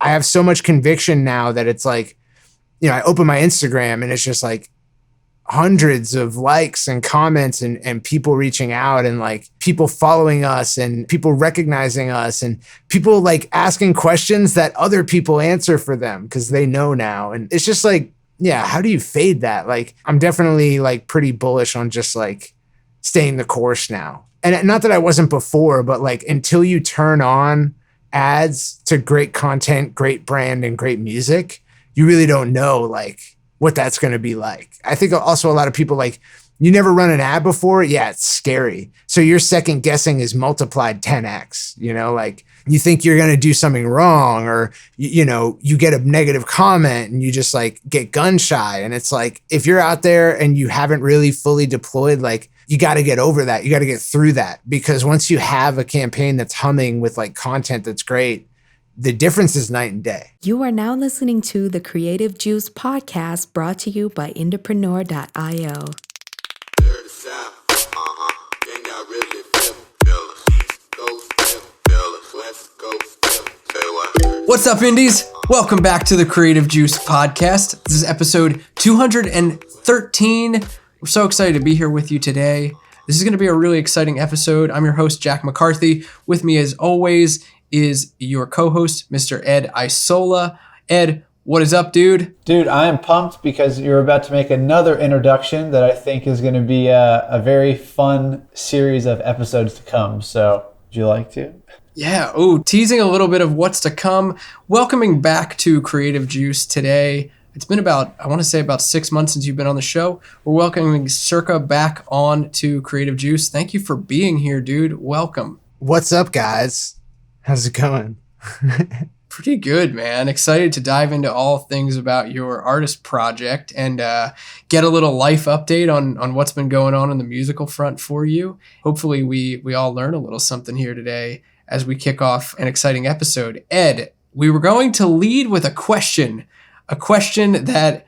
I have so much conviction now that it's like, I open my Instagram and it's just like hundreds of likes and comments and people reaching out and like people following us and people recognizing us and people like asking questions that other people answer for them because they know now. And it's just like, yeah, how do you fade that? Like, I'm definitely like pretty bullish on just like staying the course now. And not that I wasn't before, but like until you turn on ads to great content, great brand, and great music, you really don't know like what that's going to be like. I think also a lot of people like, you never run an ad before. Yeah, it's scary. So your second guessing is multiplied 10x, like you think you're going to do something wrong or, you get a negative comment and you just like get gun shy. And it's like, if you're out there and you haven't really fully deployed, like you got to get over that. You got to get through that, because once you have a campaign that's humming with like content that's great, the difference is night and day. You are now listening to the Creative Juice podcast, brought to you by Entrepreneur.io. What's up, Indies? Welcome back to the Creative Juice podcast. This is episode 213. We're so excited to be here with you today. This is going to be a really exciting episode. I'm your host, Jack McCarthy. With me, as always, is your co-host, Mr. Ed Isola. Ed, what is up, dude? Dude, I am pumped because you're about to make another introduction that I think is going to be a very fun series of episodes to come. So, would you like to? Yeah, teasing a little bit of what's to come. Welcoming back to Creative Juice today. It's been about 6 months since you've been on the show. We're welcoming Circa back on to Creative Juice. Thank you for being here, dude. Welcome. What's up, guys? How's it going? Pretty good, man. Excited to dive into all things about your artist project and get a little life update on what's been going on the musical front for you. Hopefully we all learn a little something here today as we kick off an exciting episode. Ed, we were going to lead with a question that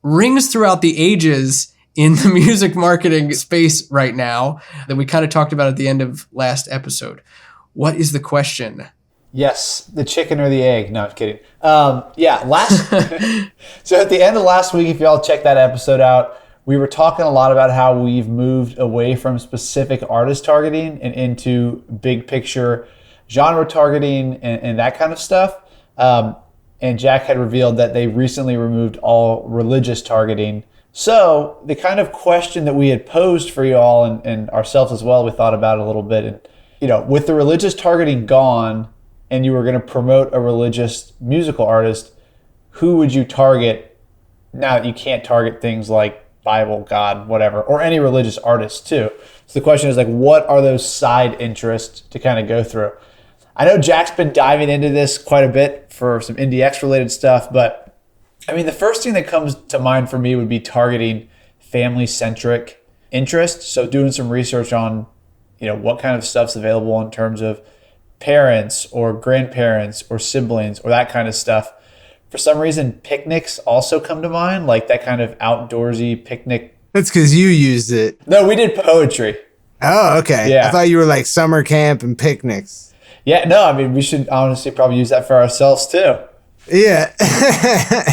rings throughout the ages in the music marketing space right now that we kind of talked about at the end of last episode. What is the question? Yes, the chicken or the egg. No, I'm kidding. So at the end of last week, if y'all check that episode out, we were talking a lot about how we've moved away from specific artist targeting and into big picture genre targeting and that kind of stuff. And Jack had revealed that they recently removed all religious targeting. So the kind of question that we had posed for y'all and ourselves as well, we thought about it a little bit. And, with the religious targeting gone and you were going to promote a religious musical artist, who would you target now that you can't target things like Bible, God, whatever, or any religious artist too? So the question is like, what are those side interests to kind of go through? I know Jack's been diving into this quite a bit for some IndieX related stuff, but I mean, the first thing that comes to mind for me would be targeting family-centric interests. So doing some research on, what kind of stuff's available in terms of parents or grandparents or siblings or that kind of stuff. For some reason, picnics also come to mind, like that kind of outdoorsy picnic. That's because you used it. No, we did poetry. Oh, okay. Yeah. I thought you were like summer camp and picnics. Yeah, no, I mean, we should honestly probably use that for ourselves too. Yeah.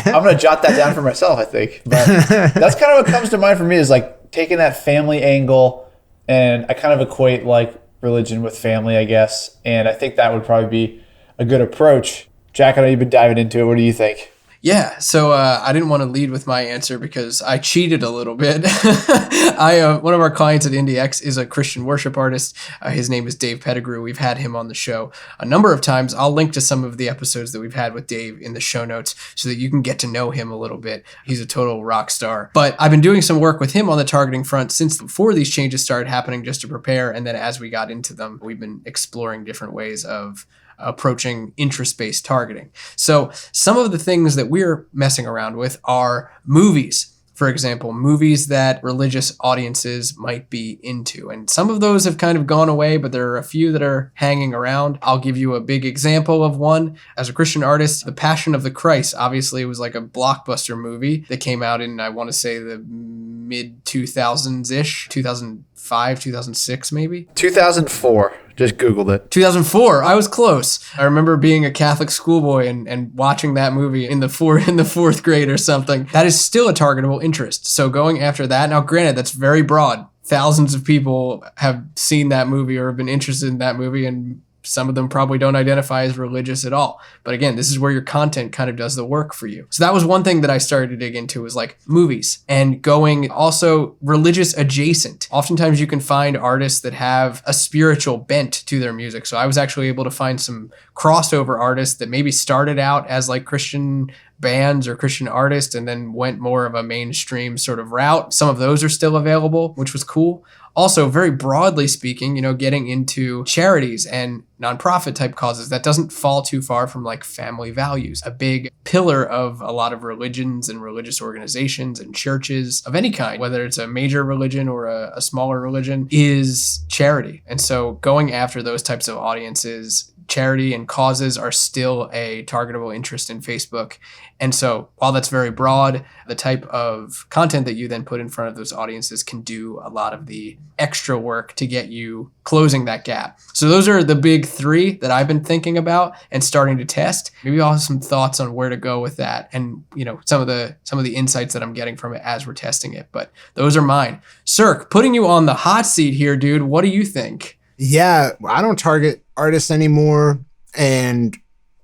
I'm going to jot that down for myself, I think. But that's kind of what comes to mind for me is like taking that family angle, and I kind of equate like religion with family, I guess. And I think that would probably be a good approach. Jack, I know you've been diving into it. What do you think? Yeah, so I didn't want to lead with my answer because I cheated a little bit. One of our clients at IndieX is a Christian worship artist. His name is Dave Pettigrew. We've had him on the show a number of times. I'll link to some of the episodes that we've had with Dave in the show notes so that you can get to know him a little bit. He's a total rock star. But I've been doing some work with him on the targeting front since before these changes started happening, just to prepare. And then as we got into them, we've been exploring different ways of approaching interest-based targeting. So some of the things that we're messing around with are movies. For example, movies that religious audiences might be into. And some of those have kind of gone away, but there are a few that are hanging around. I'll give you a big example of one. As a Christian artist, The Passion of the Christ, obviously it was like a blockbuster movie that came out in, I want to say, the mid 2000s-ish, 2005, 2006 maybe? 2004. Just Googled it. 2004. I was close. I remember being a Catholic schoolboy and watching that movie in the fourth grade or something. That is still a targetable interest. So going after that, now granted, that's very broad. Thousands of people have seen that movie or have been interested in that movie, and some of them probably don't identify as religious at all. But again, this is where your content kind of does the work for you. So that was one thing that I started to dig into, was like movies and going also religious adjacent. Oftentimes you can find artists that have a spiritual bent to their music. So I was actually able to find some crossover artists that maybe started out as like Christian bands or Christian artists and then went more of a mainstream sort of route. Some of those are still available, which was cool. Also, very broadly speaking, getting into charities and nonprofit type causes, that doesn't fall too far from like family values. A big pillar of a lot of religions and religious organizations and churches of any kind, whether it's a major religion or a smaller religion, is charity. And so going after those types of audiences, charity and causes are still a targetable interest in Facebook. And so while that's very broad, the type of content that you then put in front of those audiences can do a lot of the extra work to get you closing that gap. So those are the big three that I've been thinking about and starting to test. Maybe I'll have some thoughts on where to go with that and, some of the insights that I'm getting from it as we're testing it. But those are mine. Cirque, putting you on the hot seat here, dude. What do you think? Yeah, I don't target artists anymore. And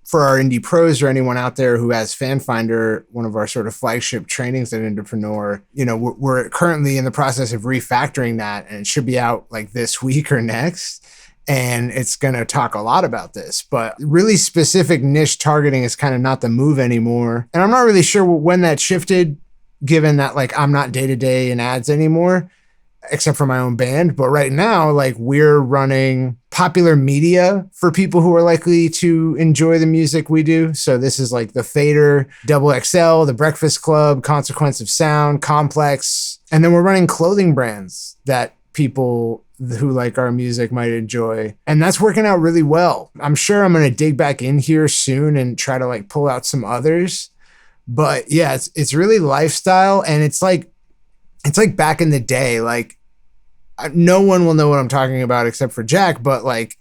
for our indie pros or anyone out there who has Fan Finder, one of our sort of flagship trainings at Indepreneur, we're currently in the process of refactoring that, and it should be out like this week or next. And it's going to talk a lot about this, but really specific niche targeting is kind of not the move anymore. And I'm not really sure when that shifted, given that like I'm not day-to-day in ads anymore, except for my own band. But right now, like we're running popular media for people who are likely to enjoy the music we do. So this is like the Fader, Double XL, the Breakfast Club, Consequence of Sound, Complex. And then we're running clothing brands that people who like our music might enjoy. And that's working out really well. I'm sure I'm going to dig back in here soon and try to like pull out some others. But yeah, it's really lifestyle. And it's like back in the day, like no one will know what I'm talking about except for Jack, but like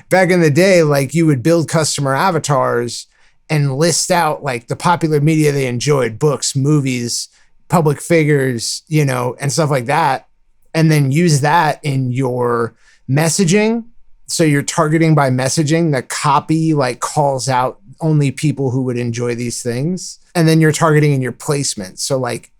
back in the day, like you would build customer avatars and list out like the popular media they enjoyed, books, movies, public figures, and stuff like that. And then use that in your messaging. So you're targeting by messaging. The copy like calls out only people who would enjoy these things. And then you're targeting in your placement. So like,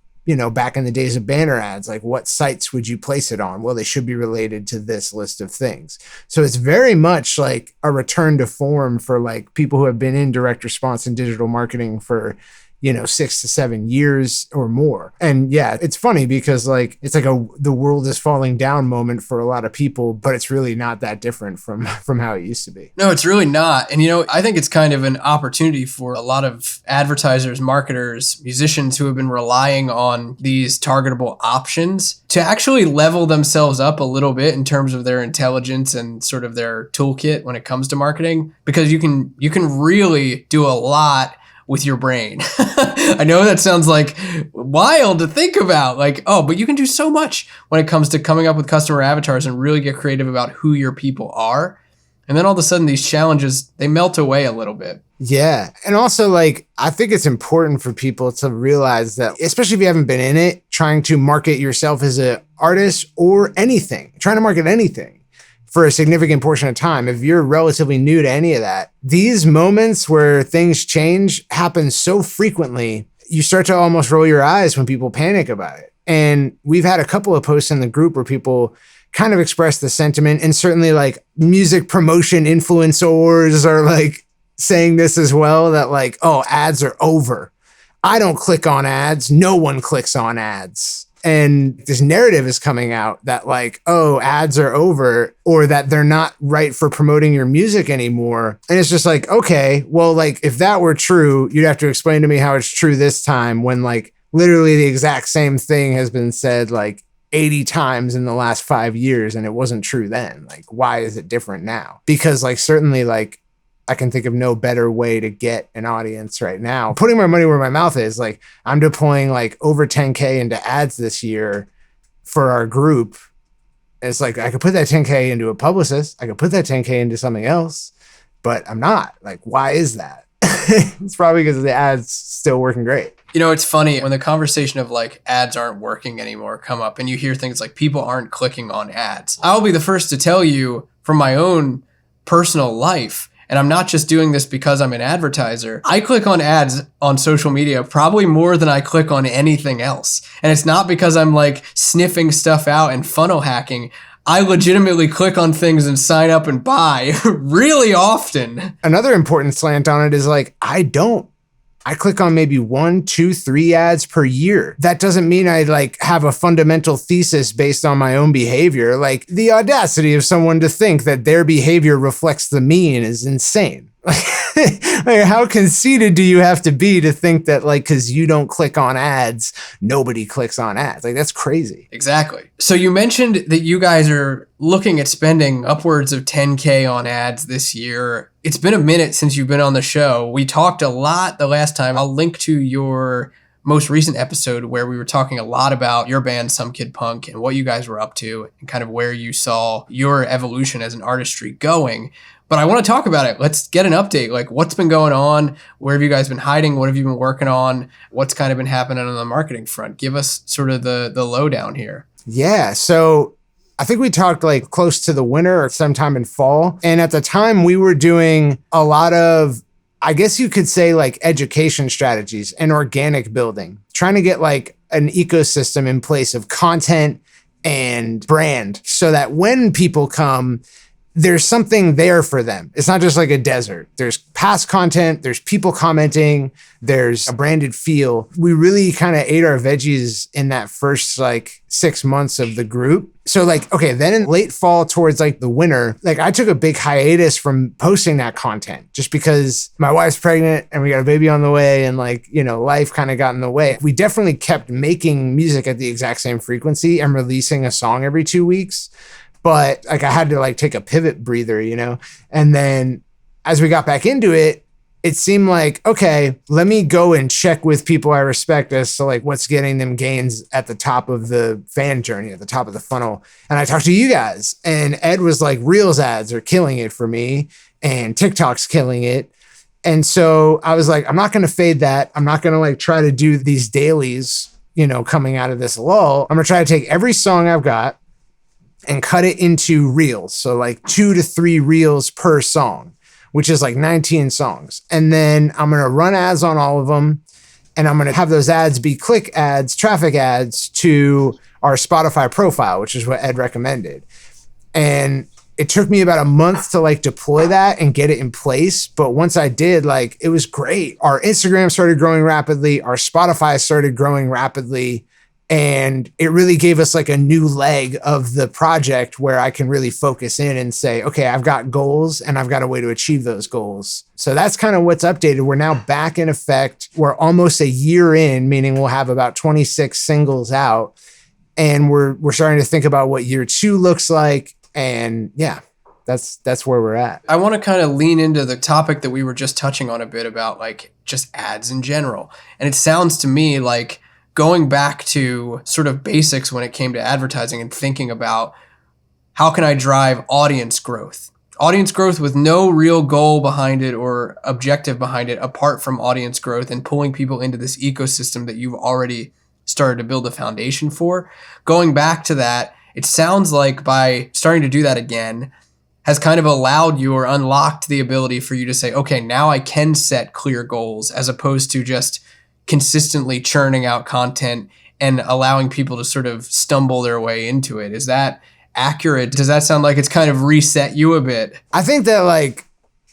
back in the days of banner ads, like what sites would you place it on? Well, they should be related to this list of things. So it's very much like a return to form for like people who have been in direct response and digital marketing for, 6 to 7 years or more. And yeah, it's funny because like, it's like the world is falling down moment for a lot of people, but it's really not that different from how it used to be. No, it's really not. And, I think it's kind of an opportunity for a lot of advertisers, marketers, musicians who have been relying on these targetable options to actually level themselves up a little bit in terms of their intelligence and sort of their toolkit when it comes to marketing, because you can really do a lot with your brain. I know that sounds like wild to think about, but you can do so much when it comes to coming up with customer avatars and really get creative about who your people are. And then all of a sudden these challenges, they melt away a little bit. Yeah. And also like, I think it's important for people to realize that, especially if you haven't been in it, trying to market yourself as an artist or trying to market anything for a significant portion of time, if you're relatively new to any of that, these moments where things change happen so frequently, you start to almost roll your eyes when people panic about it. And we've had a couple of posts in the group where people kind of express the sentiment, and certainly like music promotion influencers are like saying this as well, that like, oh, ads are over. I don't click on ads. No one clicks on ads. And this narrative is coming out that like, oh, ads are over, or that they're not right for promoting your music anymore. And it's just like, okay, well, like if that were true, you'd have to explain to me how it's true this time when like literally the exact same thing has been said like 80 times in the last 5 years and it wasn't true then. Like, why is it different now? Because like certainly like I can think of no better way to get an audience right now. Putting my money where my mouth is, like I'm deploying like over 10K into ads this year for our group. And it's like, I could put that 10K into a publicist. I could put that 10K into something else, but I'm not. Like, why is that? It's probably because the ads still working great. You know, it's funny when the conversation of like ads aren't working anymore come up and you hear things like people aren't clicking on ads. I'll be the first to tell you from my own personal life, and I'm not just doing this because I'm an advertiser. I click on ads on social media probably more than I click on anything else. And it's not because I'm like sniffing stuff out and funnel hacking. I legitimately click on things and sign up and buy really often. Another important slant on it is like, I click on maybe 1, 2, 3 ads per year. That doesn't mean I like have a fundamental thesis based on my own behavior. Like, the audacity of someone to think that their behavior reflects the mean is insane. Like, how conceited do you have to be to think that like, cause you don't click on ads, nobody clicks on ads? Like, that's crazy. Exactly. So you mentioned that you guys are looking at spending upwards of 10K on ads this year. It's been a minute since you've been on the show. We talked a lot the last time. I'll link to your most recent episode where we were talking a lot about your band, SOMEKIDPUNK, and what you guys were up to and kind of where you saw your evolution as an artistry going. But I want to talk about it. Let's get an update. Like, what's been going on? Where have you guys been hiding? What have you been working on? What's kind of been happening on the marketing front? Give us sort of the lowdown here. Yeah. So I think we talked like close to the winter or sometime in fall. And at the time we were doing a lot of, I guess you could say, like education strategies and organic building, trying to get like an ecosystem in place of content and brand so that when people come, there's something there for them. It's not just like a desert. There's past content, there's people commenting, there's a branded feel. We really kind of ate our veggies in that first like 6 months of the group. So like, okay, then in late fall towards like the winter, like I took a big hiatus from posting that content just because my wife's pregnant and we got a baby on the way and like, you know, life kind of got in the way. We definitely kept making music at the exact same frequency and releasing a song every 2 weeks. But like I had to like take a pivot breather, you know? And then as we got back into it, it seemed like, okay, let me go and check with people I respect as to like what's getting them gains at the top of the fan journey, at the top of the funnel. And I talked to you guys and Ed was like, Reels ads are killing it for me and TikTok's killing it. And so I was like, I'm not going to fade that. I'm not going to like try to do these dailies, you know, coming out of this lull. I'm going to try to take every song I've got and cut it into reels. So like 2 to 3 reels per song, which is like 19 songs. And then I'm going to run ads on all of them. And I'm going to have those ads be click ads, traffic ads to our Spotify profile, which is what Ed recommended. And it took me about a month to like deploy that and get it in place. But once I did, like, it was great. Our Instagram started growing rapidly. Our Spotify started growing rapidly. And it really gave us like a new leg of the project where I can really focus in and say, okay, I've got goals and I've got a way to achieve those goals. So that's kind of what's updated. We're now back in effect. We're almost a year in, meaning we'll have about 26 singles out. And we're starting to think about what year 2 looks like. And yeah, that's where we're at. I want to kind of lean into the topic that we were just touching on a bit about like just ads in general. And it sounds to me like going back to sort of basics when it came to advertising and thinking about how can I drive audience growth with no real goal behind it or objective behind it apart from audience growth and pulling people into this ecosystem that you've already started to build a foundation for. Going back to that, it sounds like by starting to do that again has kind of allowed you or unlocked the ability for you to say, okay, now I can set clear goals as opposed to just consistently churning out content and allowing people to sort of stumble their way into it. Is that accurate? Does that sound like it's kind of reset you a bit? I think that like,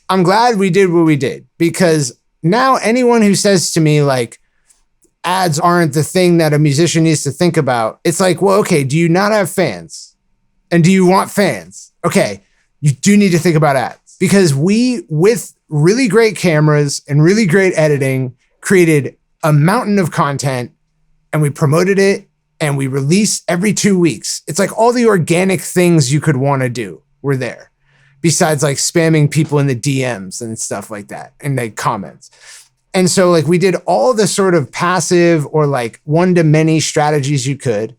I'm glad we did what we did because now anyone who says to me like, ads aren't the thing that a musician needs to think about. It's like, well, okay, do you not have fans? And do you want fans? Okay, you do need to think about ads because we, with really great cameras and really great editing, created a mountain of content and we promoted it and we release every 2 weeks. It's like all the organic things you could want to do were there besides like spamming people in the DMs and stuff like that and like comments. And so like we did all the sort of passive or like one-to-many strategies you could.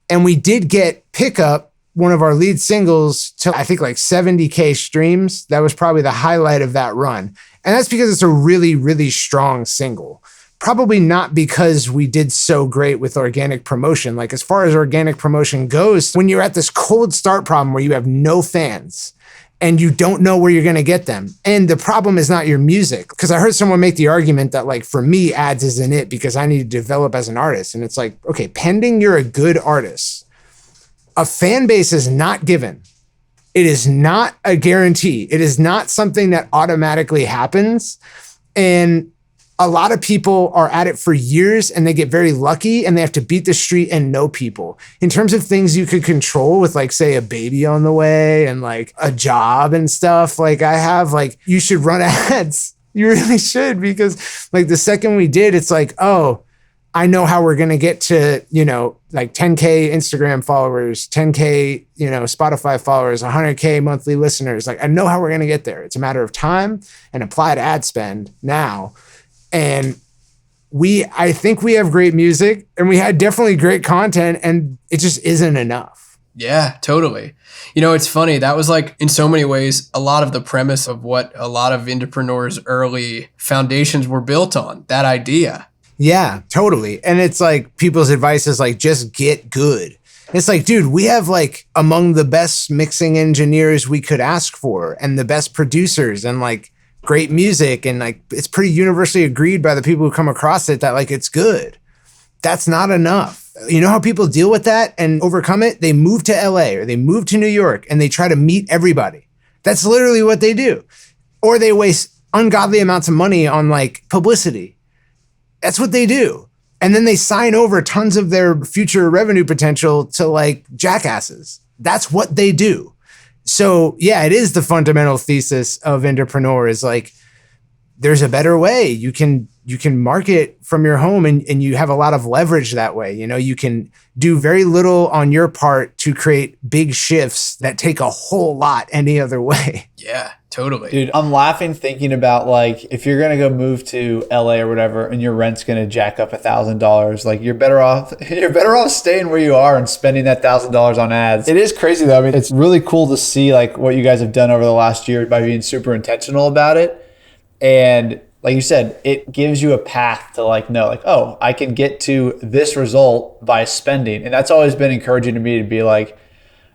And we did get pickup one of our lead singles to I think like 70K streams. That was probably the highlight of that run. And that's because it's a really, really strong single. Probably not because we did so great with organic promotion. Like as far as organic promotion goes, when you're at this cold start problem where you have no fans and you don't know where you're going to get them. And the problem is not your music. Because I heard someone make the argument that like, for me, ads isn't it because I need to develop as an artist. And it's like, okay, pending you're a good artist, a fan base is not given. It is not a guarantee. It is not something that automatically happens. And a lot of people are at it for years and they get very lucky and they have to beat the street and know people. In terms of things you could control with like, say, a baby on the way and like a job and stuff, like I have, like, you should run ads. You really should, because like the second we did, it's like, oh, I know how we're going to get to, you know, like 10K Instagram followers, 10K, you know, Spotify followers, 100K monthly listeners. Like I know how we're going to get there. It's a matter of time and applied ad spend now. And I think we have great music and we had definitely great content and it just isn't enough. Yeah, totally. You know, it's funny. That was like in so many ways, a lot of the premise of what a lot of Indepreneurs' early foundations were built on, that idea. Yeah, totally. And it's like people's advice is like, just get good. It's like, dude, we have like among the best mixing engineers we could ask for and the best producers and like great music. And like, it's pretty universally agreed by the people who come across it that like, it's good. That's not enough. You know how people deal with that and overcome it? They move to LA or they move to New York and they try to meet everybody. That's literally what they do. Or they waste ungodly amounts of money on like publicity. That's what they do. And then they sign over tons of their future revenue potential to like jackasses. That's what they do. So yeah, it is the fundamental thesis of Indepreneur is like, there's a better way. You can market from your home and you have a lot of leverage that way. You know, you can do very little on your part to create big shifts that take a whole lot any other way. Yeah, totally. Dude, I'm laughing thinking about like, if you're going to go move to LA or whatever, and your rent's going to jack up $1,000, like you're better off staying where you are and spending that $1,000 on ads. It is crazy though. I mean, it's really cool to see like what you guys have done over the last year by being super intentional about it. And like you said, it gives you a path to like know like, oh, I can get to this result by spending. And that's always been encouraging to me to be like,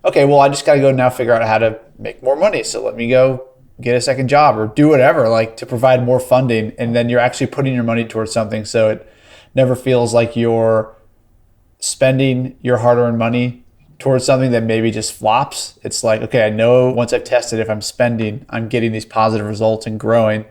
okay, well, I just got to go now figure out how to make more money. So let me go get a second job or do whatever, like to provide more funding. And then you're actually putting your money towards something. So it never feels like you're spending your hard-earned money towards something that maybe just flops. It's like, okay, I know once I've tested, if I'm spending, I'm getting these positive results and growing.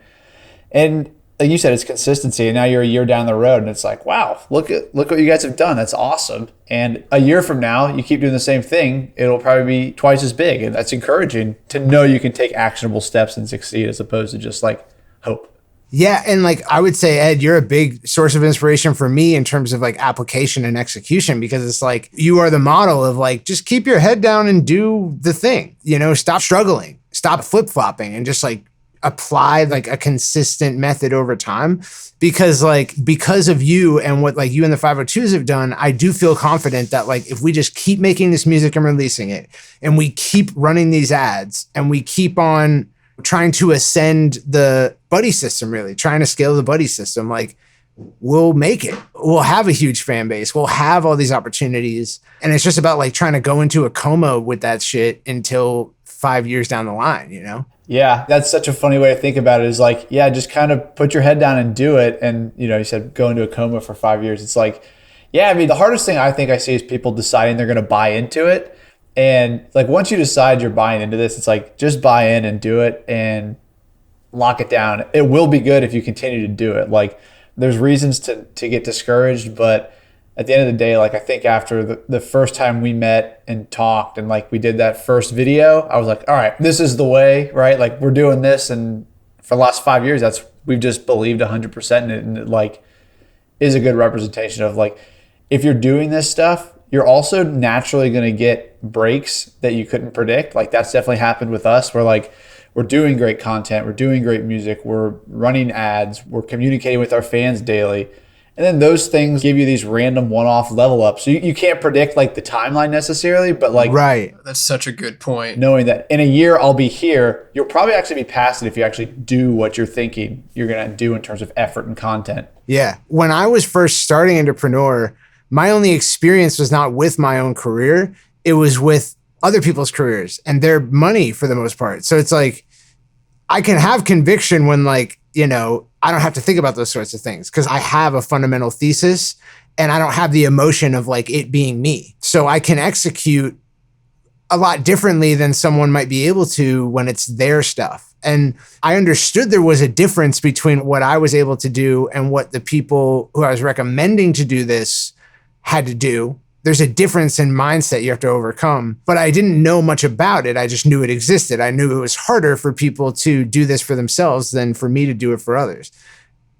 And like you said, it's consistency. And now you're a year down the road and it's like, wow, look what you guys have done. That's awesome. And a year from now, you keep doing the same thing, it'll probably be twice as big. And that's encouraging to know you can take actionable steps and succeed as opposed to just like hope. Yeah. And like, I would say, Ed, you're a big source of inspiration for me in terms of like application and execution, because it's like, you are the model of like, just keep your head down and do the thing, you know, stop struggling, stop flip-flopping and just like apply like a consistent method over time. Because of you and what like you and the 502s have done, I do feel confident that like, if we just keep making this music and releasing it and we keep running these ads and we keep on trying to ascend the buddy system, really trying to scale the buddy system, like we'll make it. We'll have a huge fan base. We'll have all these opportunities. And it's just about like trying to go into a coma with that shit until 5 years down the line, you know? Yeah, that's such a funny way to think about it is like, yeah, just kind of put your head down and do it. And, you know, you said go into a coma for 5 years. It's like, yeah, I mean, the hardest thing I think I see is people deciding they're going to buy into it. And like, once you decide you're buying into this, it's like, just buy in and do it and lock it down. It will be good if you continue to do it. Like, there's reasons to get discouraged, but at the end of the day, like I think after the first time we met and talked and like we did that first video, I was like, all right, this is the way, right? Like we're doing this. And for the last 5 years, we've just believed 100% in it. And it like is a good representation of like, if you're doing this stuff, you're also naturally going to get breaks that you couldn't predict. Like that's definitely happened with us. We're like, we're doing great content. We're doing great music. We're running ads. We're communicating with our fans daily. And then those things give you these random one-off level ups. So you can't predict like the timeline necessarily, but like Right. That's such a good point. knowing that in a year I'll be here, you'll probably actually be past it if you actually do what you're thinking you're going to do in terms of effort and content. Yeah. When I was first starting Entrepreneur, my only experience was not with my own career. It was with other people's careers and their money for the most part. So it's like, I can have conviction when like, you know, I don't have to think about those sorts of things because I have a fundamental thesis and I don't have the emotion of like it being me. So I can execute a lot differently than someone might be able to when it's their stuff. And I understood there was a difference between what I was able to do and what the people who I was recommending to do this had to do. There's a difference in mindset you have to overcome, but I didn't know much about it. I just knew it existed. I knew it was harder for people to do this for themselves than for me to do it for others.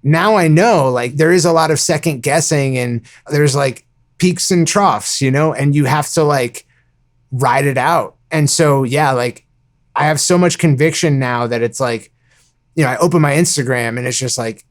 Now I know like there is a lot of second guessing and there's like peaks and troughs, you know, and you have to like ride it out. And so, yeah, like I have so much conviction now that it's like, you know, I open my Instagram and it's just like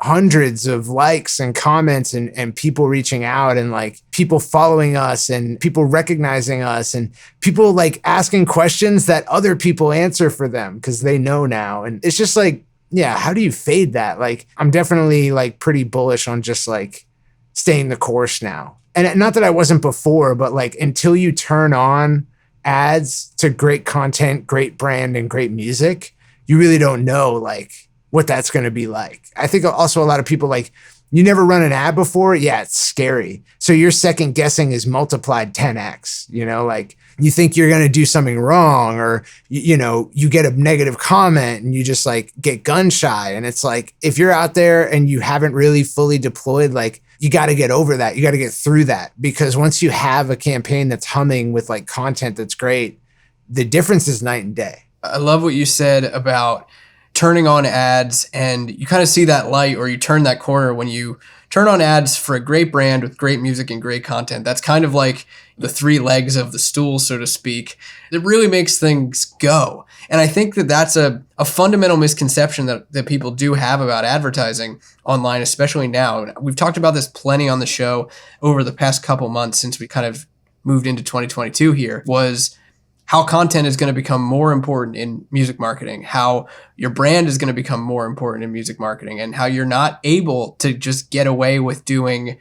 hundreds of likes and comments and people reaching out and like people following us and people recognizing us and people like asking questions that other people answer for them because they know now. And it's just like, yeah, how do you fade that? Like, I'm definitely like pretty bullish on just like staying the course now. And not that I wasn't before, but like until you turn on ads to great content, great brand, and great music, you really don't know like what that's going to be like. I think also a lot of people like, you never run an ad before. Yeah, it's scary. So your second guessing is multiplied 10x, you know, like you think you're going to do something wrong or, you know, you get a negative comment and you just like get gun shy. And it's like, if you're out there and you haven't really fully deployed, like you got to get over that. You got to get through that because once you have a campaign that's humming with like content that's great, the difference is night and day. I love what you said about turning on ads, and you kind of see that light or you turn that corner when you turn on ads for a great brand with great music and great content. That's kind of like the three legs of the stool, so to speak. It really makes things go. And I think that that's a fundamental misconception that people do have about advertising online, especially now. We've talked about this plenty on the show over the past couple months since we kind of moved into 2022 here, was how content is going to become more important in music marketing, how your brand is going to become more important in music marketing, and how you're not able to just get away with doing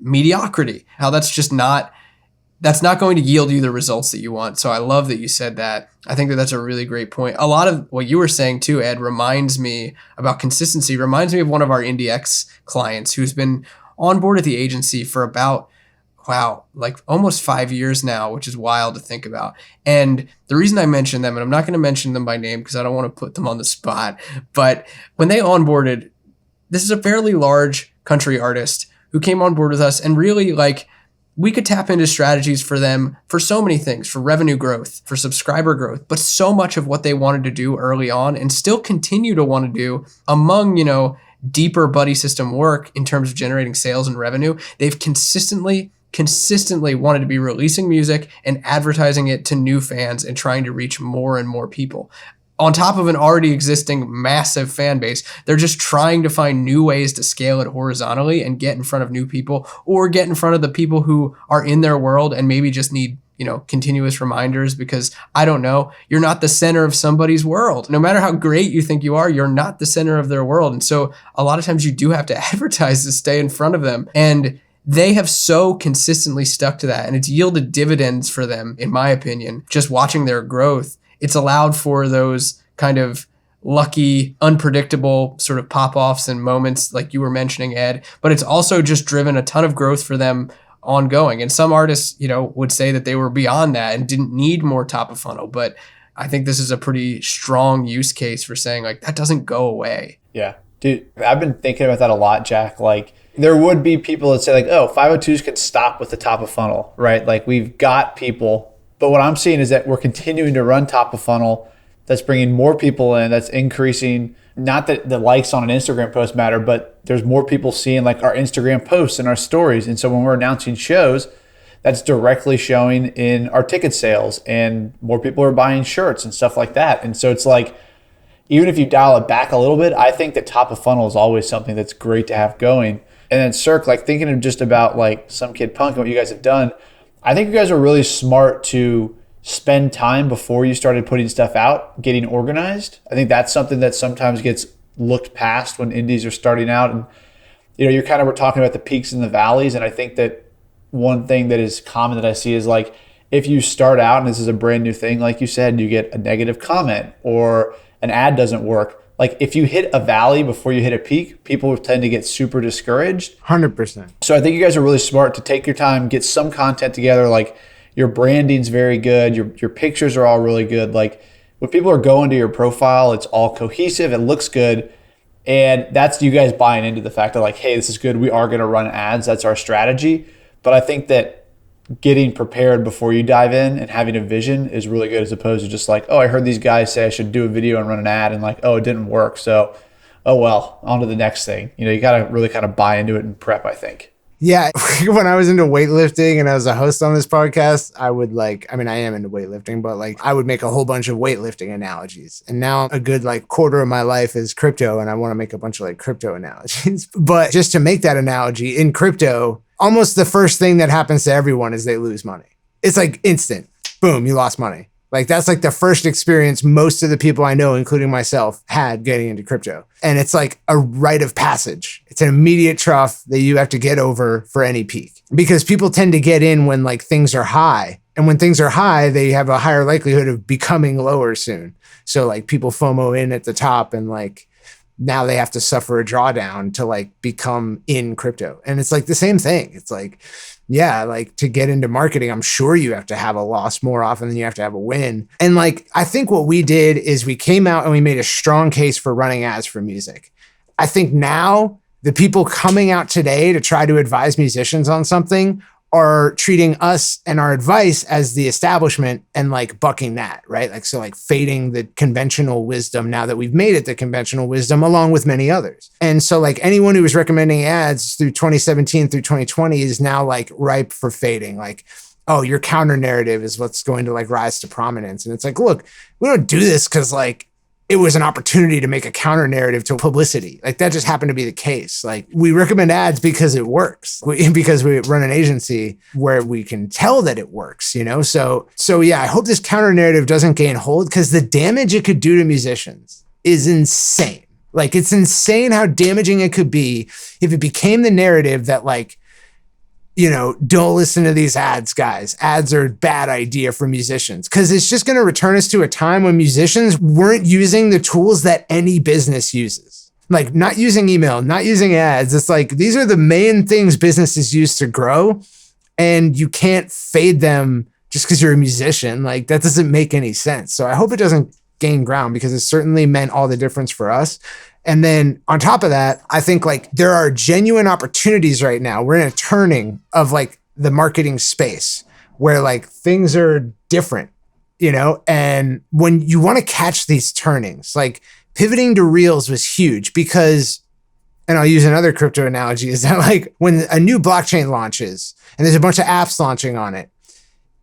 mediocrity, how that's not going to yield you the results that you want. So I love that you said that. I think that that's a really great point. A lot of what you were saying too, Ed, reminds me about consistency, reminds me of one of our IndieX clients who's been on board at the agency for about like almost 5 years now, which is wild to think about. And the reason I mention them, and I'm not going to mention them by name because I don't want to put them on the spot, but when they onboarded, this is a fairly large country artist who came on board with us, and really like we could tap into strategies for them for so many things, for revenue growth, for subscriber growth, but so much of what they wanted to do early on and still continue to want to do among, you know, deeper buddy system work in terms of generating sales and revenue, they've consistently wanted to be releasing music and advertising it to new fans and trying to reach more and more people. On top of an already existing massive fan base, they're just trying to find new ways to scale it horizontally and get in front of new people or get in front of the people who are in their world and maybe just need, you know, continuous reminders because, I don't know, you're not the center of somebody's world. No matter how great you think you are, you're not the center of their world. And so a lot of times you do have to advertise to stay in front of them. And they have so consistently stuck to that, and it's yielded dividends for them, in my opinion. Just watching their growth, it's allowed for those kind of lucky, unpredictable sort of pop-offs and moments like you were mentioning, Ed, but it's also just driven a ton of growth for them ongoing. And some artists, you know, would say that they were beyond that and didn't need more top of funnel, but I think this is a pretty strong use case for saying like that doesn't go away. Yeah. Dude, I've been thinking about that a lot, Jack. Like, there would be people that say like, oh, 502s can stop with the top of funnel, right? Like, we've got people. But what I'm seeing is that we're continuing to run top of funnel. That's bringing more people in. That's increasing. Not that the likes on an Instagram post matter, but there's more people seeing like our Instagram posts and our stories. And so when we're announcing shows, that's directly showing in our ticket sales, and more people are buying shirts and stuff like that. And so it's like, even if you dial it back a little bit, I think that top of funnel is always something that's great to have going. And then Circa, like thinking of just about like SOMEKIDPUNK and what you guys have done, I think you guys are really smart to spend time before you started putting stuff out, getting organized. I think that's something that sometimes gets looked past when indies are starting out. And, you're kind of, we're talking about the peaks and the valleys. And I think that one thing that is common that I see is like, if you start out and this is a brand new thing, like you said, you get a negative comment or an ad doesn't work. Like if you hit a valley before you hit a peak, people tend to get super discouraged. 100%. So I think you guys are really smart to take your time, get some content together. Like your branding's very good. Your pictures are all really good. Like when people are going to your profile, it's all cohesive. It looks good. And that's you guys buying into the fact that like, hey, this is good. We are going to run ads. That's our strategy. But I think that getting prepared before you dive in and having a vision is really good, as opposed to just like, oh, I heard these guys say I should do a video and run an ad and like, oh, it didn't work. So, oh, well, on to the next thing. You got to really kind of buy into it and prep, I think. Yeah. When I was into weightlifting and I was a host on this podcast, I would I am into weightlifting, but like I would make a whole bunch of weightlifting analogies. And now a good like quarter of my life is crypto and I want to make a bunch of like crypto analogies. But just to make that analogy, in crypto, almost the first thing that happens to everyone is they lose money. It's like instant. Boom, you lost money. Like that's like the first experience most of the people I know, including myself, had getting into crypto. And it's like a rite of passage. It's an immediate trough that you have to get over for any peak, because people tend to get in when like things are high. And when things are high, they have a higher likelihood of becoming lower soon. So like people FOMO in at the top and like now they have to suffer a drawdown to like become in crypto. And it's like the same thing. It's like, yeah, like to get into marketing, I'm sure you have to have a loss more often than you have to have a win. And like, I think what we did is we came out and we made a strong case for running ads for music. I think now the people coming out today to try to advise musicians on something are treating us and our advice as the establishment and like bucking that, right? Like, so like fading the conventional wisdom now that we've made it the conventional wisdom along with many others. And so like anyone who was recommending ads through 2017 through 2020 is now like ripe for fading. Like, oh, your counter narrative is what's going to like rise to prominence. And it's like, look, we don't do this because like it was an opportunity to make a counter narrative to publicity. Like that just happened to be the case. Like we recommend ads because it works, because we run an agency where we can tell that it works, So yeah, I hope this counter narrative doesn't gain hold, because the damage it could do to musicians is insane. Like it's insane how damaging it could be if it became the narrative that like, don't listen to these ads, guys. Ads are a bad idea for musicians, because it's just going to return us to a time when musicians weren't using the tools that any business uses. Like not using email, not using ads. It's like, these are the main things businesses use to grow, and you can't fade them just because you're a musician. Like that doesn't make any sense. So I hope it doesn't gain ground, because it certainly meant all the difference for us. And then on top of that, I think like there are genuine opportunities right now. We're in a turning of like the marketing space where like things are different, and when you want to catch these turnings, like pivoting to Reels was huge because, and I'll use another crypto analogy, is that like when a new blockchain launches and there's a bunch of apps launching on it,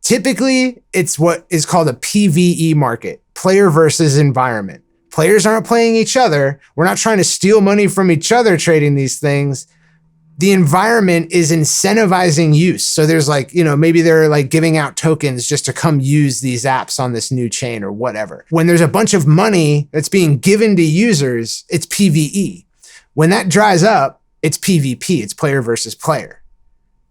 typically it's what is called a PvE market, player versus environment. Players aren't playing each other. We're not trying to steal money from each other trading these things. The environment is incentivizing use. So there's like, maybe they're like giving out tokens just to come use these apps on this new chain or whatever. When there's a bunch of money that's being given to users, it's PvE. When that dries up, it's PvP. It's player versus player,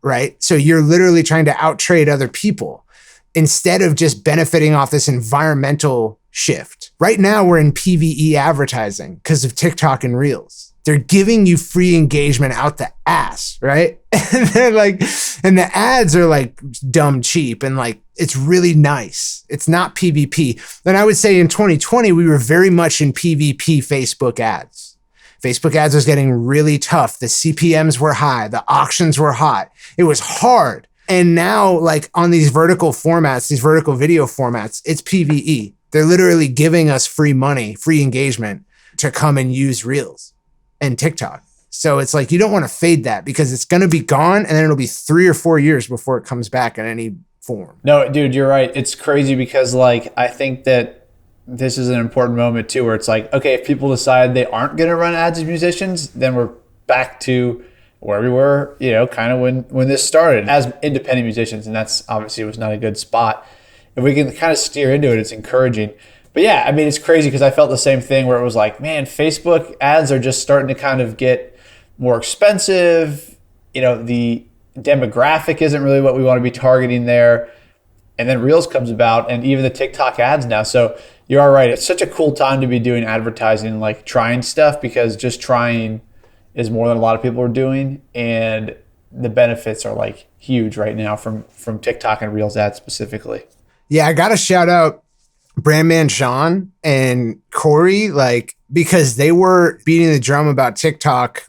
right? So you're literally trying to outtrade other people instead of just benefiting off this environmental shift. Right now, we're in PvE advertising because of TikTok and Reels. They're giving you free engagement out the ass, right? And they're like, and the ads are like dumb cheap and like, it's really nice. It's not PvP. Then I would say in 2020, we were very much in PvP Facebook ads. Facebook ads was getting really tough. The CPMs were high. The auctions were hot. It was hard. And now like on these vertical formats, these vertical video formats, it's PvE. They're literally giving us free money, free engagement to come and use Reels and TikTok. So it's like, you don't want to fade that because it's going to be gone and then it'll be 3 or 4 years before it comes back in any form. No, dude, you're right. It's crazy because like, I think that this is an important moment too, where it's like, okay, if people decide they aren't going to run ads as musicians, then we're back to where we were, kind of when this started as independent musicians. And that's obviously was not a good spot. If we can kind of steer into it, it's encouraging. But yeah, I mean, it's crazy because I felt the same thing where it was like, man, Facebook ads are just starting to kind of get more expensive. The demographic isn't really what we want to be targeting there. And then Reels comes about and even the TikTok ads now. So you are right. It's such a cool time to be doing advertising, like trying stuff, because just trying is more than a lot of people are doing. And the benefits are like huge right now from TikTok and Reels ads specifically. Yeah, I got to shout out Brandman Sean and Corey, because they were beating the drum about TikTok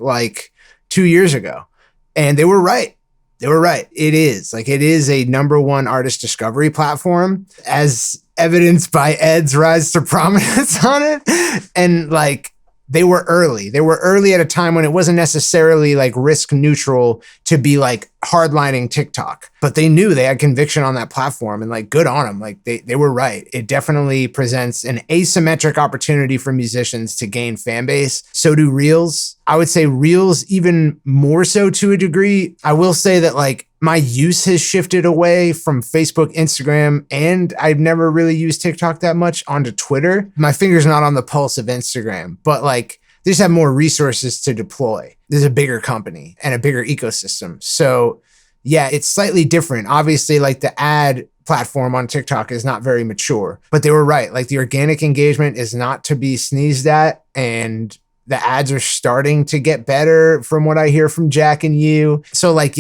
2 years ago. And they were right. They were right. It is a number one artist discovery platform, as evidenced by Ed's rise to prominence on it. And they were early. They were early at a time when it wasn't necessarily risk neutral to be hardlining TikTok, but they knew they had conviction on that platform, and good on them. They were right. It definitely presents an asymmetric opportunity for musicians to gain fan base. So do Reels. I would say Reels even more so to a degree. I will say that my use has shifted away from Facebook, Instagram, and I've never really used TikTok that much, onto Twitter. My finger's not on the pulse of Instagram, but they just have more resources to deploy. There's a bigger company and a bigger ecosystem. So yeah, it's slightly different. Obviously, the ad platform on TikTok is not very mature, but they were right. The organic engagement is not to be sneezed at, and the ads are starting to get better from what I hear from Jack and you. So it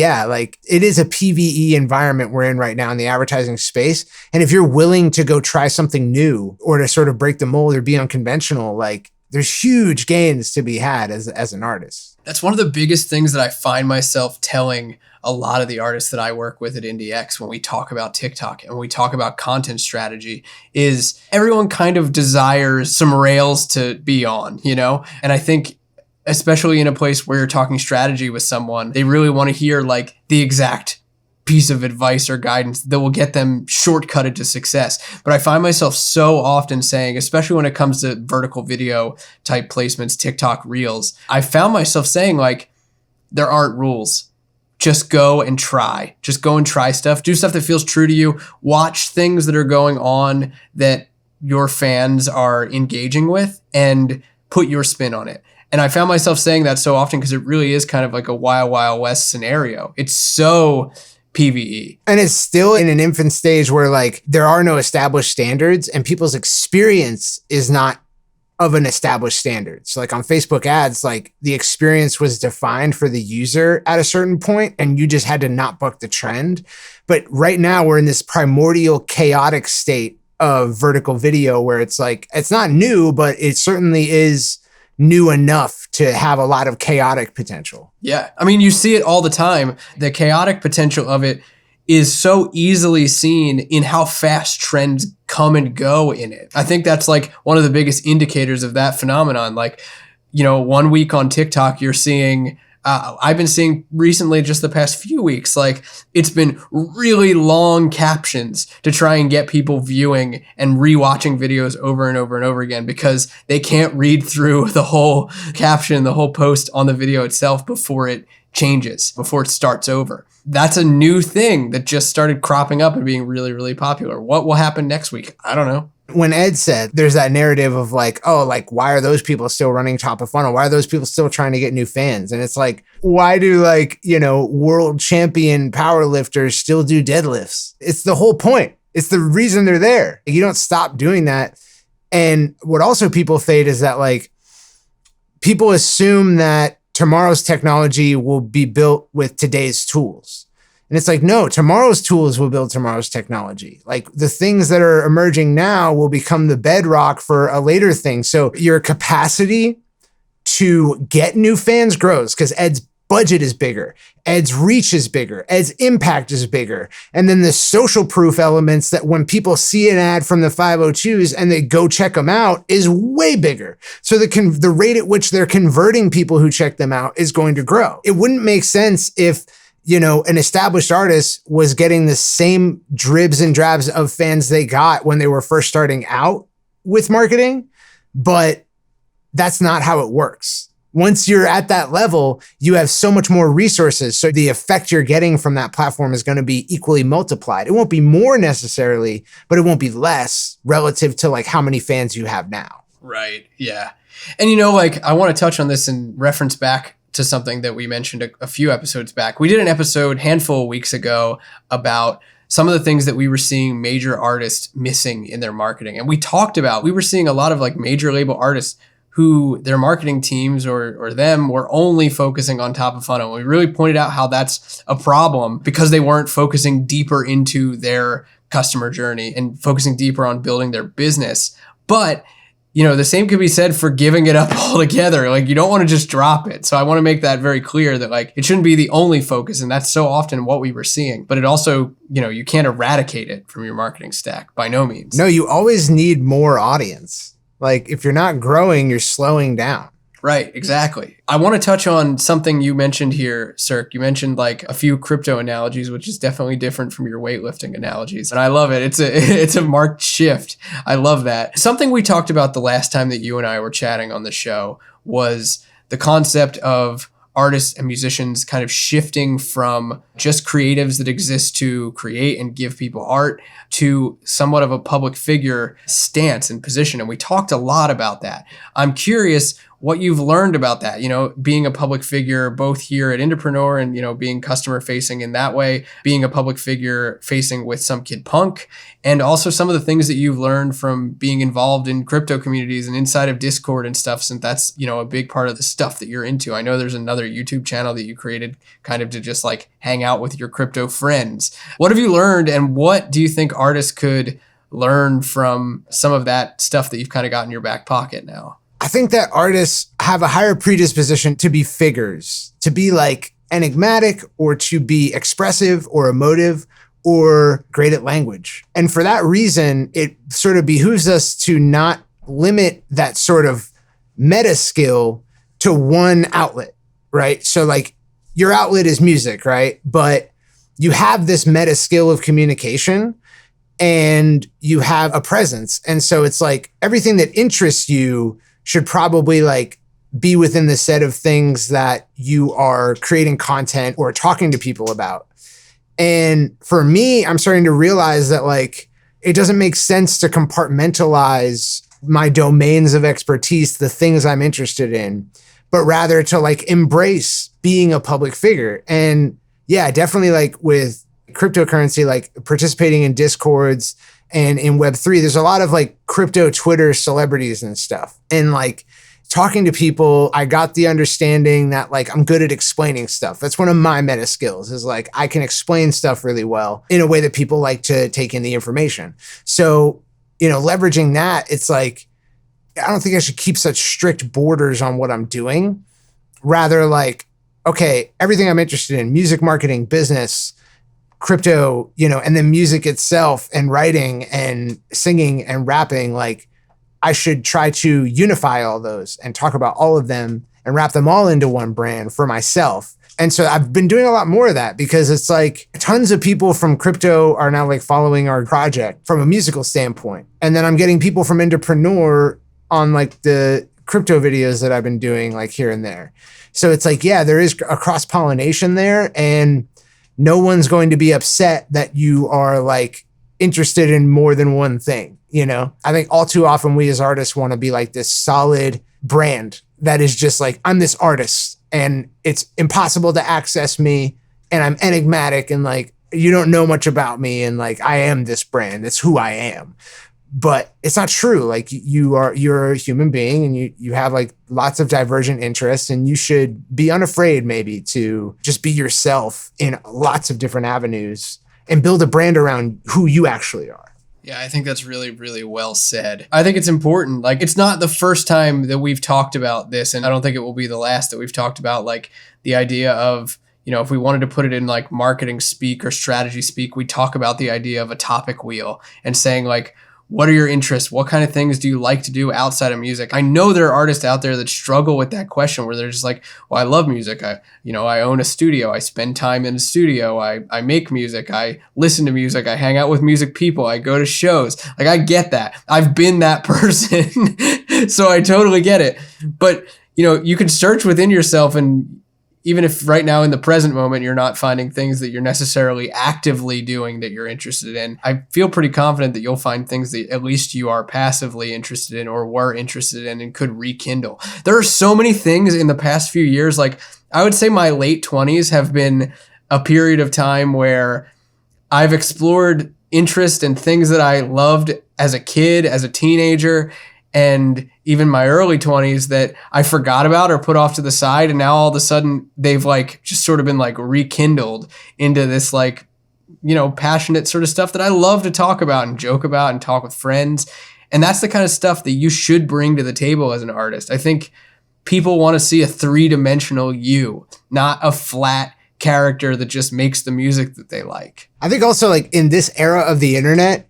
is a PvE environment we're in right now in the advertising space. And if you're willing to go try something new or to sort of break the mold or be unconventional, there's huge gains to be had as an artist. That's one of the biggest things that I find myself telling a lot of the artists that I work with at IndieX when we talk about TikTok and we talk about content strategy is everyone kind of desires some rails to be on, And I think especially in a place where you're talking strategy with someone, they really want to hear the exact piece of advice or guidance that will get them shortcutted to success. But I find myself so often saying, especially when it comes to vertical video type placements, TikTok Reels, I found myself saying there aren't rules. Just go and try. Just go and try stuff. Do stuff that feels true to you. Watch things that are going on that your fans are engaging with and put your spin on it. And I found myself saying that so often because it really is kind of a Wild Wild West scenario. It's so PvE. And it's still in an infant stage where there are no established standards and people's experience is not of an established standard. So on Facebook ads, the experience was defined for the user at a certain point and you just had to not buck the trend. But right now we're in this primordial chaotic state of vertical video where it's it's not new, but it certainly is new enough to have a lot of chaotic potential. Yeah. I mean, you see it all the time. The chaotic potential of it is so easily seen in how fast trends come and go in it. I think that's one of the biggest indicators of that phenomenon. 1 week on TikTok, you're seeing, I've been seeing recently just the past few weeks, it's been really long captions to try and get people viewing and rewatching videos over and over and over again because they can't read through the whole caption, the whole post on the video itself before it changes, before it starts over. That's a new thing that just started cropping up and being really, really popular. What will happen next week? I don't know. When Ed said there's that narrative of why are those people still running top of funnel? Why are those people still trying to get new fans? And it's why do world champion powerlifters still do deadlifts? It's the whole point. It's the reason they're there. You don't stop doing that. And what also people fade is that people assume that tomorrow's technology will be built with today's tools. And it's no, tomorrow's tools will build tomorrow's technology. The things that are emerging now will become the bedrock for a later thing. So your capacity to get new fans grows because Ed's budget is bigger. Ed's reach is bigger. Ed's impact is bigger. And then the social proof elements that when people see an ad from the 502s and they go check them out is way bigger. So the rate at which they're converting people who check them out is going to grow. It wouldn't make sense if an established artist was getting the same dribs and drabs of fans they got when they were first starting out with marketing, but that's not how it works. once you're at that level, you have so much more resources. So the effect you're getting from that platform is going to be equally multiplied. It won't be more necessarily, but it won't be less relative to like how many fans you have now. Right. Yeah. And, you know, like I want to touch on this and reference back to something that we mentioned a few episodes back. We did an episode handful of weeks ago about some of the things that we were seeing major artists missing in their marketing. And we talked about, we were seeing a lot of like major label artists who their marketing teams or them were only focusing on top of funnel. We really pointed out how that's a problem because they weren't focusing deeper into their customer journey and focusing deeper on building their business. But you know, the same could be said for giving it up altogether. Like you don't want to just drop it. So I want to make that very clear that like it shouldn't be the only focus. And that's so often what we were seeing. But it also, you know, you can't eradicate it from your marketing stack by no means. No, you always need more audience. Like if you're not growing, you're slowing down. Right, exactly. I want to touch on something you mentioned here, Cirque. You mentioned like a few crypto analogies, which is definitely different from your weightlifting analogies. And I love it. It's a marked shift. I love that. Something we talked about the last time that you and I were chatting on the show was the concept of artists and musicians kind of shifting from just creatives that exist to create and give people art to somewhat of a public figure stance and position. And we talked a lot about that. I'm curious what you've learned about that, you know, being a public figure, both here at Indepreneur and, you know, being customer facing in that way, being a public figure facing with SOMEKIDPUNK, and also some of the things that you've learned from being involved in crypto communities and inside of Discord and stuff, since that's, you know, a big part of the stuff that you're into. I know there's another YouTube channel that you created kind of to just like hang out with your crypto friends. What have you learned and what do you think artists could learn from some of that stuff that you've kind of got in your back pocket now? I think that artists have a higher predisposition to be figures, to be like enigmatic or to be expressive or emotive or great at language. And for that reason, it sort of behooves us to not limit that sort of meta skill to one outlet, right? So like your outlet is music, right? But you have this meta skill of communication and you have a presence. And so it's like everything that interests you should probably like be within the set of things that you are creating content or talking to people about. And for me, I'm starting to realize that like, it doesn't make sense to compartmentalize my domains of expertise, the things I'm interested in, but rather to like embrace being a public figure. And yeah, definitely like with cryptocurrency, like participating in Discords, and in Web3, there's a lot of like crypto Twitter celebrities and stuff. And like talking to people, I got the understanding that like I'm good at explaining stuff. That's one of my meta skills is like I can explain stuff really well in a way that people like to take in the information. So, you know, leveraging that, it's like, I don't think I should keep such strict borders on what I'm doing. Rather like, okay, everything I'm interested in, music, marketing, business, crypto, you know, and then music itself and writing and singing and rapping, like I should try to unify all those and talk about all of them and wrap them all into one brand for myself. And so I've been doing a lot more of that because it's like tons of people from crypto are now like following our project from a musical standpoint. And then I'm getting people from Indepreneur on like the crypto videos that I've been doing like here and there. So it's like, yeah, there is a cross-pollination there, and no one's going to be upset that you are like interested in more than one thing. You know, I think all too often we as artists want to be like this solid brand that is just like, I'm this artist and it's impossible to access me and I'm enigmatic and like, you don't know much about me and like, I am this brand. It's who I am. But it's not true. Like you're a human being and you have like lots of divergent interests, and you should be unafraid maybe to just be yourself in lots of different avenues and build a brand around who you actually are. Yeah, I think that's really, really well said. I think it's important. Like, it's not the first time that we've talked about this, and I don't think it will be the last that we've talked about, like, the idea of, you know, if we wanted to put it in, like, marketing speak or strategy speak, we talk about the idea of a topic wheel and saying, like, what are your interests? What kind of things do you like to do outside of music? I know there are artists out there that struggle with that question where they're just like, well, I love music. I own a studio. I spend time in a studio. I make music. I listen to music. I hang out with music people. I go to shows. Like, I get that. I've been that person. So I totally get it. But, you can search within yourself, and even if right now in the present moment you're not finding things that you're necessarily actively doing that you're interested in, I feel pretty confident that you'll find things that at least you are passively interested in or were interested in and could rekindle. There are so many things in the past few years. Like, I would say my late 20s have been a period of time where I've explored interest in things that I loved as a kid, as a teenager, and even my early 20s that I forgot about or put off to the side. And now all of a sudden they've like just sort of been like rekindled into this like, passionate sort of stuff that I love to talk about and joke about and talk with friends. And that's the kind of stuff that you should bring to the table as an artist. I think people want to see a 3-dimensional you, not a flat character that just makes the music that they like. I think also, like, in this era of the internet,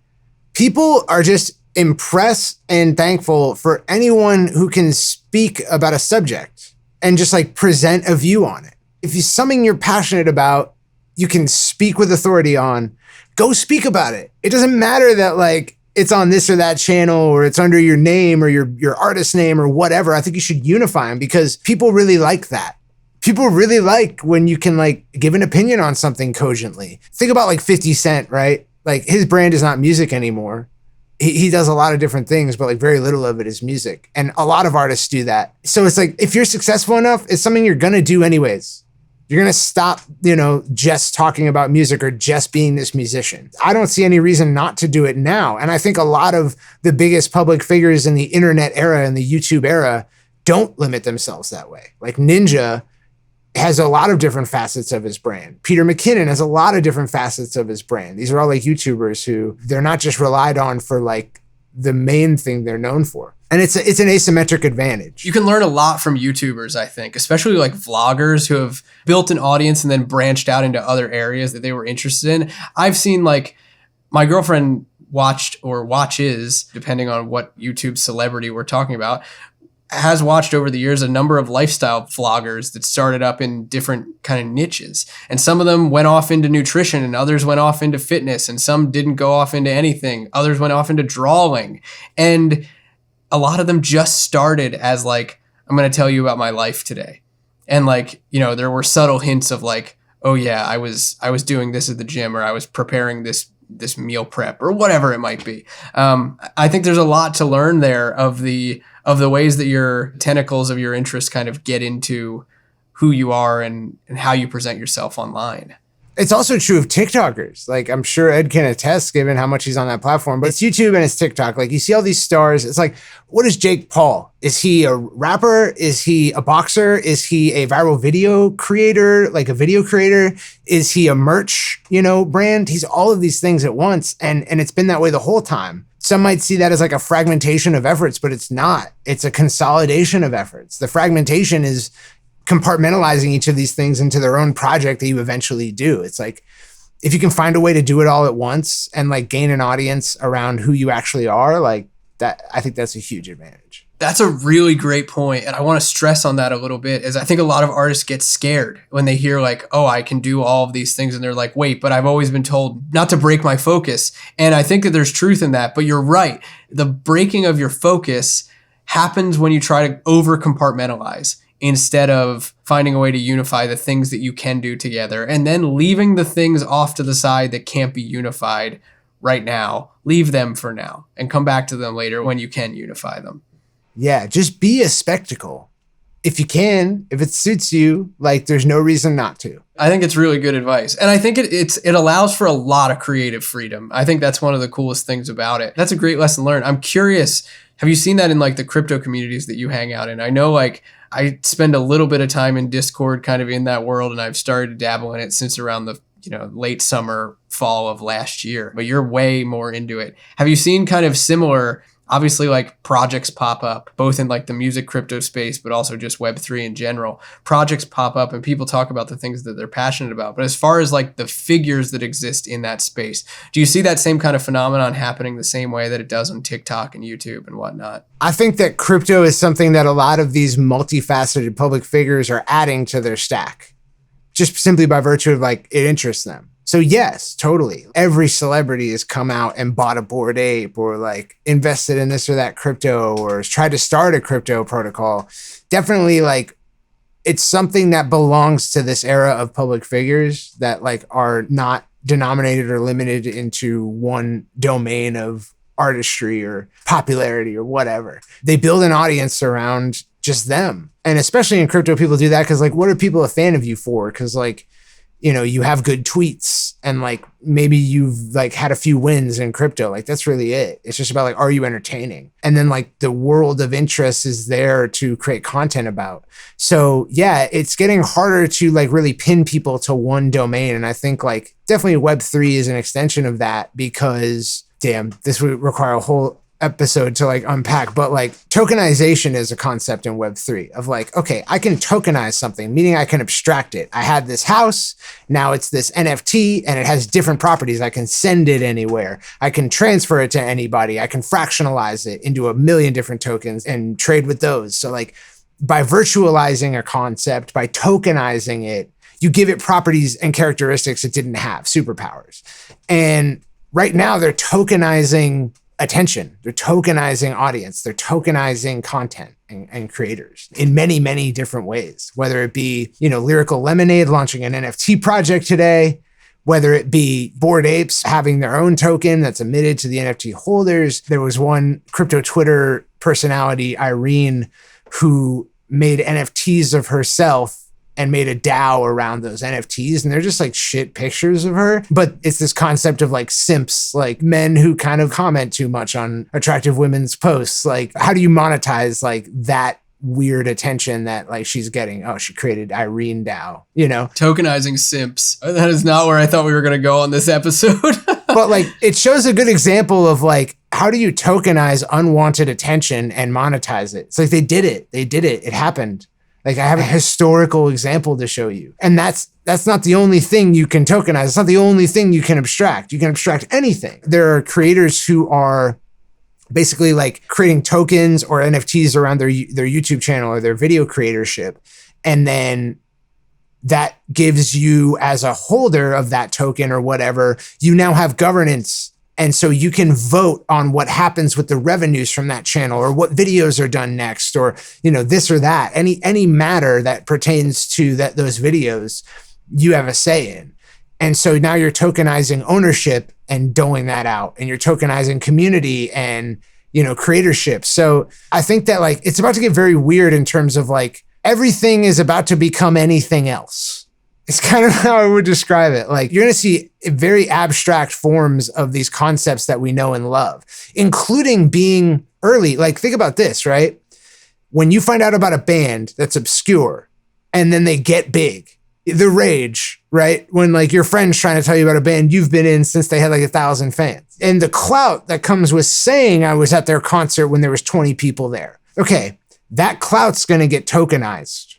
people are just impressed and thankful for anyone who can speak about a subject and just like present a view on it. If it's something you're passionate about, you can speak with authority on, go speak about it. It doesn't matter that like it's on this or that channel or it's under your name or your artist name or whatever. I think you should unify them because people really like that. People really like when you can like give an opinion on something cogently. Think about like 50 Cent, right? Like, his brand is not music anymore. He does a lot of different things, but like very little of it is music. And a lot of artists do that. So it's like, if you're successful enough, it's something you're going to do anyways. You're going to stop, just talking about music or just being this musician. I don't see any reason not to do it now. And I think a lot of the biggest public figures in the internet era and the YouTube era don't limit themselves that way. Like Ninja has a lot of different facets of his brand. Peter McKinnon has a lot of different facets of his brand. These are all like YouTubers who they're not just relied on for like the main thing they're known for. And it's an asymmetric advantage. You can learn a lot from YouTubers, I think, especially like vloggers who have built an audience and then branched out into other areas that they were interested in. I've seen like my girlfriend watched or watches, depending on what YouTube celebrity we're talking about, has watched over the years a number of lifestyle vloggers that started up in different kind of niches. And some of them went off into nutrition and others went off into fitness and some didn't go off into anything. Others went off into drawing. And a lot of them just started as like, I'm going to tell you about my life today. And like, there were subtle hints of like, oh yeah, I was doing this at the gym or I was preparing this meal prep or whatever it might be. I think there's a lot to learn there of the ways that your tentacles of your interests kind of get into who you are and how you present yourself online. It's also true of TikTokers. Like, I'm sure Ed can attest given how much he's on that platform, but it's YouTube and it's TikTok. Like, you see all these stars. It's like, what is Jake Paul? Is he a rapper? Is he a boxer? Is he a viral video creator, like a video creator? Is he a merch, brand? He's all of these things at once. And it's been that way the whole time. Some might see that as like a fragmentation of efforts, but it's not. It's a consolidation of efforts. The fragmentation is compartmentalizing each of these things into their own project that you eventually do. It's like, if you can find a way to do it all at once and like gain an audience around who you actually are, like that, I think that's a huge advantage. That's a really great point. And I want to stress on that a little bit is I think a lot of artists get scared when they hear like, oh, I can do all of these things. And they're like, wait, but I've always been told not to break my focus. And I think that there's truth in that, but you're right. The breaking of your focus happens when you try to over compartmentalize instead of finding a way to unify the things that you can do together and then leaving the things off to the side that can't be unified right now. Leave them for now and come back to them later when you can unify them. Yeah, just be a spectacle. If you can, if it suits you, like there's no reason not to. I think it's really good advice. And I think it allows for a lot of creative freedom. I think that's one of the coolest things about it. That's a great lesson learned. I'm curious, have you seen that in like the crypto communities that you hang out in? I know like I spend a little bit of time in Discord kind of in that world, and I've started to dabble in it since around the late summer, fall of last year, but you're way more into it. Have you seen kind of similar, obviously like projects pop up, both in like the music crypto space, but also just Web3 in general? Projects pop up and people talk about the things that they're passionate about. But as far as like the figures that exist in that space, do you see that same kind of phenomenon happening the same way that it does on TikTok and YouTube and whatnot? I think that crypto is something that a lot of these multifaceted public figures are adding to their stack, just simply by virtue of like it interests them. So yes, totally. Every celebrity has come out and bought a Bored Ape or like invested in this or that crypto or has tried to start a crypto protocol. Definitely like it's something that belongs to this era of public figures that like are not denominated or limited into one domain of artistry or popularity or whatever. They build an audience around just them. And especially in crypto, people do that because like, what are people a fan of you for? Because like, you know, you have good tweets and like maybe you've like had a few wins in crypto. Like that's really it. It's just about like, are you entertaining? And then like the world of interest is there to create content about. So yeah, it's getting harder to like really pin people to one domain. And I think like definitely Web3 is an extension of that because damn, this would require a whole episode to like unpack, but like tokenization is a concept in Web3 of like, okay, I can tokenize something, meaning I can abstract it. I had this house, now it's this NFT and it has different properties. I can send it anywhere. I can transfer it to anybody. I can fractionalize it into a million different tokens and trade with those. So like by virtualizing a concept, by tokenizing it, you give it properties and characteristics it didn't have, superpowers. And right now they're tokenizing attention, they're tokenizing audience, they're tokenizing content and creators in many, many different ways, whether it be, you know, Lyrical Lemonade launching an NFT project today, whether it be Bored Apes having their own token that's emitted to the NFT holders. There was one crypto Twitter personality, Irene, who made NFTs of herself and made a DAO around those NFTs. And they're just like shit pictures of her. But it's this concept of like simps, like men who kind of comment too much on attractive women's posts. Like, how do you monetize like that weird attention that like she's getting? Oh, she created Irene DAO, you know? Tokenizing simps. That is not where I thought we were going to go on this episode. But like, it shows a good example of like, how do you tokenize unwanted attention and monetize it? It's like, they did it. It happened. Like I have a historical example to show you. And that's not the only thing you can tokenize. It's not the only thing you can abstract. You can abstract anything. There are creators who are basically like creating tokens or NFTs around their YouTube channel or their video creatorship. And then that gives you, as a holder of that token or whatever, you now have governance. And so you can vote on what happens with the revenues from that channel or what videos are done next or, you know, this or that. Any matter that pertains to those videos, you have a say in. And so now you're tokenizing ownership and doling that out, and you're tokenizing community and, you know, creatorship. So I think that like it's about to get very weird in terms of like everything is about to become anything else. It's kind of how I would describe it. Like you're going to see very abstract forms of these concepts that we know and love, including being early. Like think about this, right? When you find out about a band that's obscure and then they get big, the rage, right? When like your friend's trying to tell you about a band you've been in since they had like 1,000 fans, and the clout that comes with saying I was at their concert when there was 20 people there. Okay, that clout's going to get tokenized.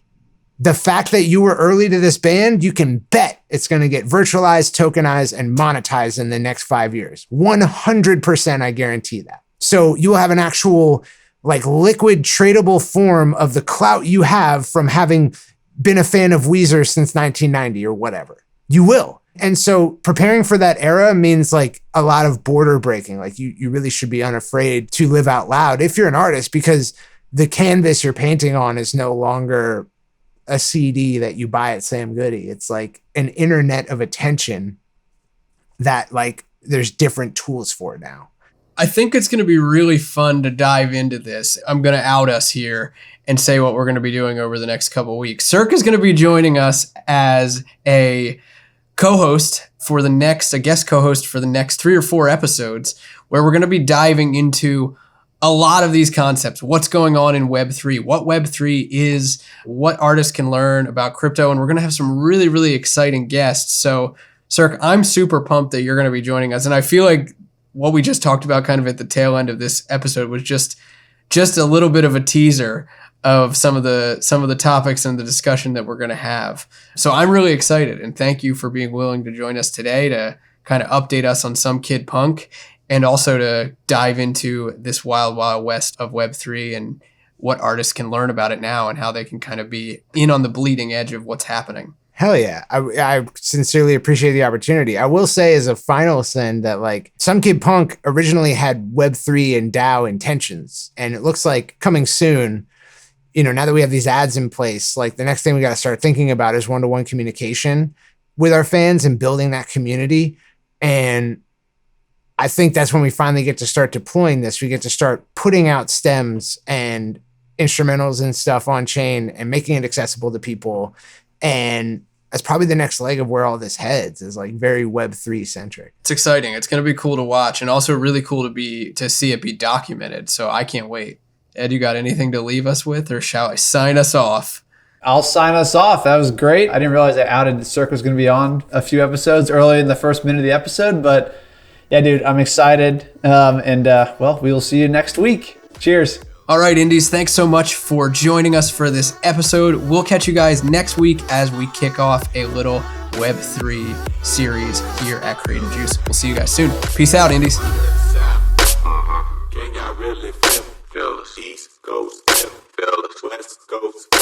The fact that you were early to this band, you can bet it's going to get virtualized, tokenized, and monetized in the next 5 years. 100%, I guarantee that. So you will have an actual like liquid tradable form of the clout you have from having been a fan of Weezer since 1990 or whatever. You will. And so preparing for that era means like a lot of border breaking. Like you really should be unafraid to live out loud if you're an artist, because the canvas you're painting on is no longer a CD that you buy at Sam Goody. It's like an internet of attention that like there's different tools for now. I think it's going to be really fun to dive into this. I'm going to out us here and say what we're going to be doing over the next couple of weeks. Circa is going to be joining us as a co-host for the next, a guest co-host for the next 3 or 4 episodes, where we're going to be diving into a lot of these concepts. What's going on in Web3, what Web3 is, what artists can learn about crypto. And we're going to have some really, really exciting guests. So Circa, I'm super pumped that you're going to be joining us. And I feel like what we just talked about kind of at the tail end of this episode was just a little bit of a teaser of some of the topics and the discussion that we're going to have. So I'm really excited, and thank you for being willing to join us today to kind of update us on SOMEKIDPUNK and also to dive into this wild, wild west of Web3 and what artists can learn about it now and how they can kind of be in on the bleeding edge of what's happening. Hell yeah. I sincerely appreciate the opportunity. I will say as a final send that like SOMEKIDPUNK originally had Web3 and DAO intentions. And it looks like coming soon, now that we have these ads in place, like the next thing we got to start thinking about is one-to-one communication with our fans and building that community. And I think that's when we finally get to start deploying this. We get to start putting out stems and instrumentals and stuff on chain and making it accessible to people. And that's probably the next leg of where all this heads, is like very Web3 centric. It's exciting. It's going to be cool to watch, and also really cool to see it be documented. So I can't wait. Ed, you got anything to leave us with, or shall I sign us off? I'll sign us off. That was great. I didn't realize I outed that Circa was going to be on a few episodes early in the first minute of the episode, but yeah, dude, I'm excited. Well, we will see you next week. Cheers. All right, Indies, thanks so much for joining us for this episode. We'll catch you guys next week as we kick off a little Web3 series here at Creative Juice. We'll see you guys soon. Peace out, Indies. Can y'all really feel us? East Coast, feel us, West Coast.